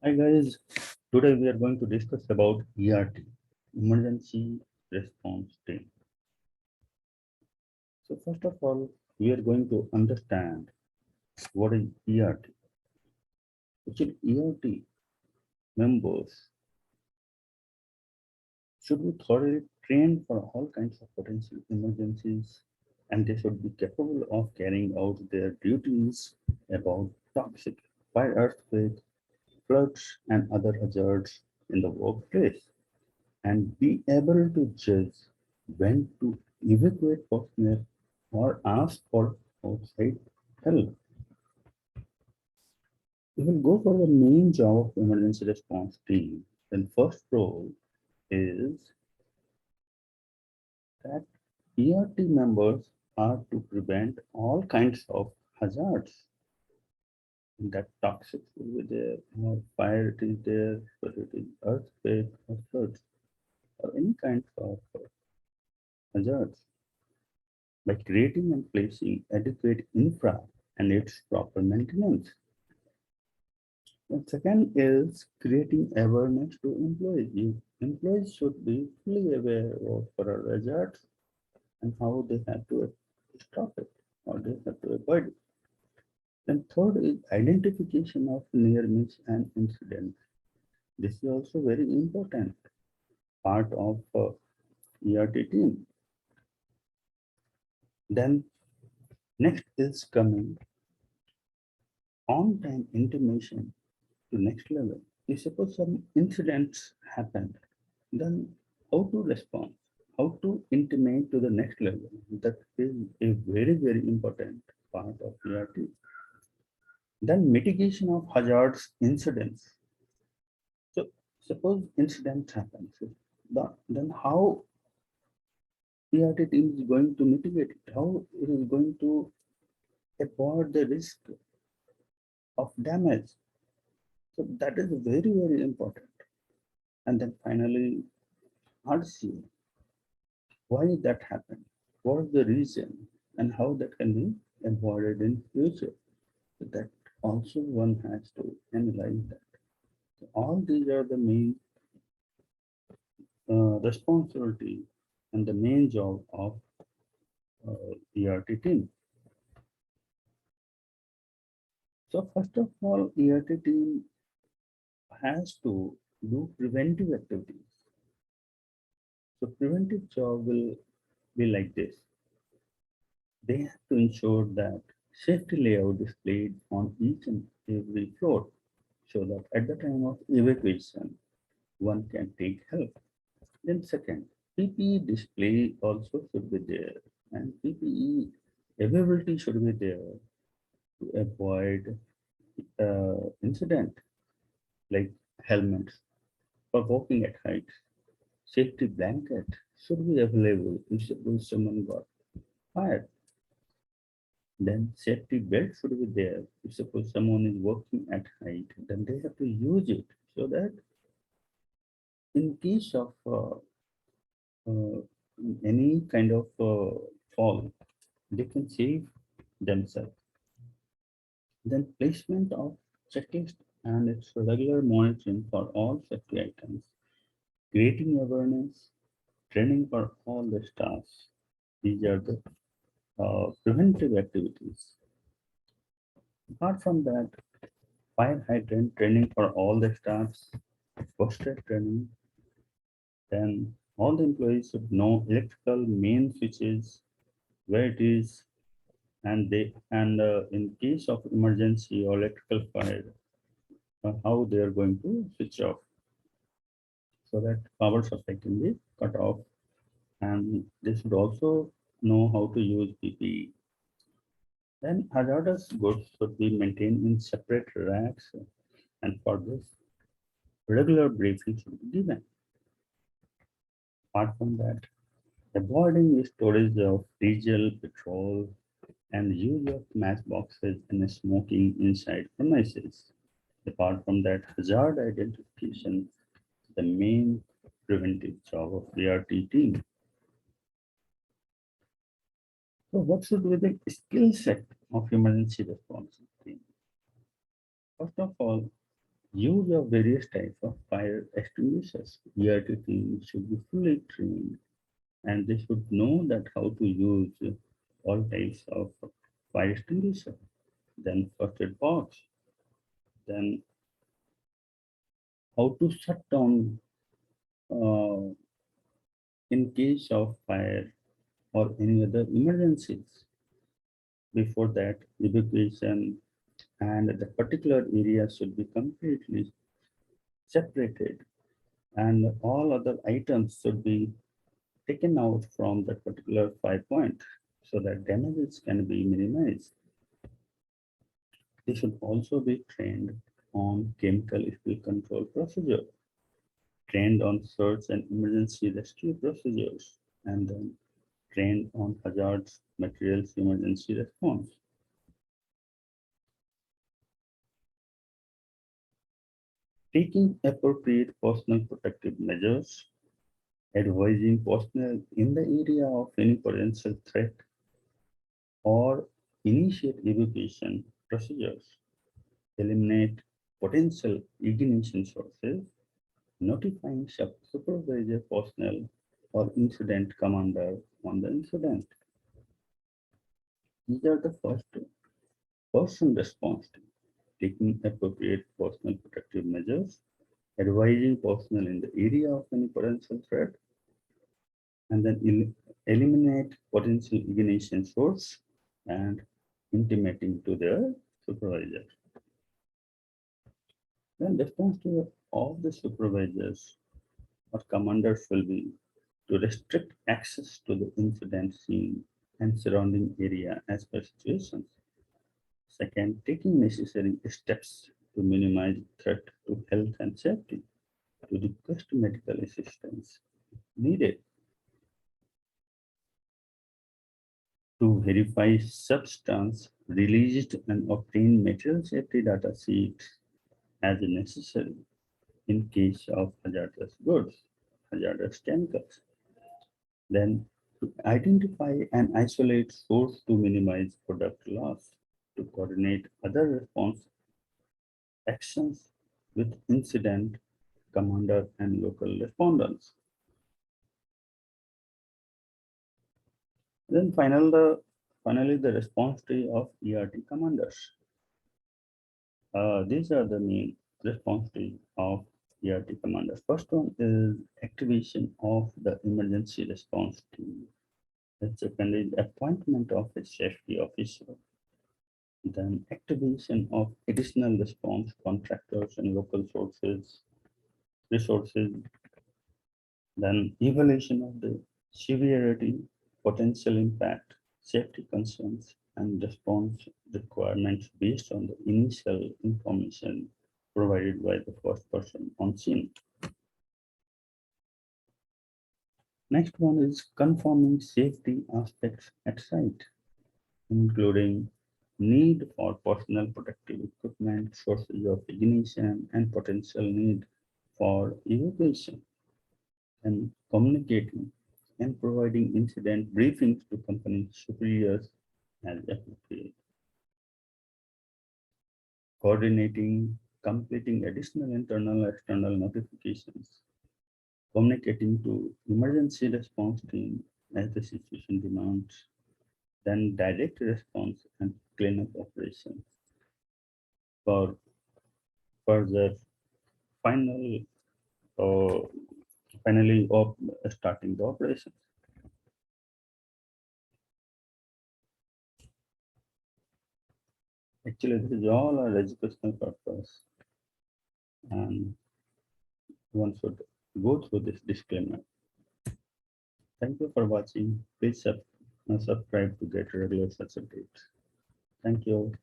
Hi guys, today we are going to discuss about ERT, Emergency Response Team. So first of all, we are going to understand what is ERT. Actually, ERT members should be thoroughly trained for all kinds of potential emergencies, and they should be capable of carrying out their duties about toxic fire, earthquake, floods, and other hazards in the workplace, and be able to judge when to evacuate personnel or ask for outside help. We will go for the main job of emergency response team. Then first role is that ERT members are to prevent all kinds of hazards. That toxic will be there, or fire it is there, whether it is earthquake or floods, or any kind of hazards, by creating and placing adequate infra and its proper maintenance. The second is creating awareness to employees. Employees should be fully aware of fire hazards and how they have to stop it or they have to avoid it. Then third is identification of near miss and incidents. This is also very important part of ERT team. Then next is coming on-time intimation to next level. If suppose some incidents happen, then how to respond, how to intimate to the next level. That is a very, very important part of ERT. Then mitigation of hazards incidents. So suppose incident happens, then how ERT team is going to mitigate it, how it is going to avoid the risk of damage. So that is very, very important. And then finally, RCA. Why that happened, what is the reason, and how that can be avoided in future. So that also one has to analyze that. So all these are the main responsibility and the main job of ERT team. So first of all, ERT team has to do preventive activities. So preventive job will be like this. They have to ensure that safety layout displayed on each and every floor so that at the time of evacuation, one can take help. Then second, PPE display also should be there, and PPE availability should be there to avoid incident like helmets for walking at heights. Safety blanket should be available if suppose someone got fired. Then safety belt should be there. If suppose someone is working at height, then they have to use it so that in case of uh, any kind of fall, they can save themselves. Then placement of checklist and its regular monitoring for all safety items, creating awareness, training for all the staffs. These are the preventive activities. Apart from that, fire hydrant training for all the staffs, first aid training, then all the employees should know electrical main switches, where it is, and they and in case of emergency or electrical fire, how they are going to switch off so that power supply can be cut off. And they should also know how to use PPE. Then hazardous goods should be maintained in separate racks, and for this, regular briefing should be given. Apart from that, avoiding storage of diesel, petrol, and use of matchboxes and smoking inside premises. Apart from that, hazard identification, the main preventive job of the ERT team. So, what should be the skill set of emergency response team? First of all, Use of various types of fire extinguishers. ERT team should be fully trained and they should know that how to use all types of fire extinguisher, then first aid box, then how to shut down uh, in case of fire or any other emergencies. Before that, evacuation and the particular area should be completely separated and all other items should be taken out from that particular fire point so that damages can be minimized. They should also be trained on chemical spill control procedure, trained on search and emergency rescue procedures, and then trained on hazards materials emergency response. Taking appropriate personal protective measures, advising personnel in the area of any potential threat, or initiate evacuation procedures, eliminate potential ignition sources, notifying supervisor personnel or incident commander on the incident. These are the first person response to taking appropriate personal protective measures, advising personnel in the area of any potential threat, and then eliminate potential ignition source and intimating to their supervisor. Then response to all the supervisors or commanders will be to restrict access to the incident scene and surrounding area as per situations. Second, taking necessary steps to minimize threat to health and safety, to request medical assistance needed, to verify substance released and obtain material safety data sheets as necessary in case of hazardous goods, hazardous chemicals. Then to identify and isolate source to minimize product loss, to coordinate other response actions with incident commander and local respondents. Then finally the response tree of ERT commanders. These are the main response tree of ERT commanders. First one is activation of the emergency response team. The second is appointment of a safety officer. Then activation of additional response contractors and local sources, resources. Then evaluation of the severity, potential impact, safety concerns, and response requirements based on the initial information provided by the first person on scene. Next one is confirming safety aspects at site, including need for personal protective equipment, sources of ignition, and potential need for evacuation, and communicating and providing incident briefings to company superiors as appropriate, coordinating, completing additional internal and external notifications, communicating to emergency response team as the situation demands, then direct response and cleanup operations for further final uh, finally starting the operations. Actually, this is all our educational purpose, and one should go through this disclaimer. Thank you for watching. Please subscribe to get regular such updates. Thank you.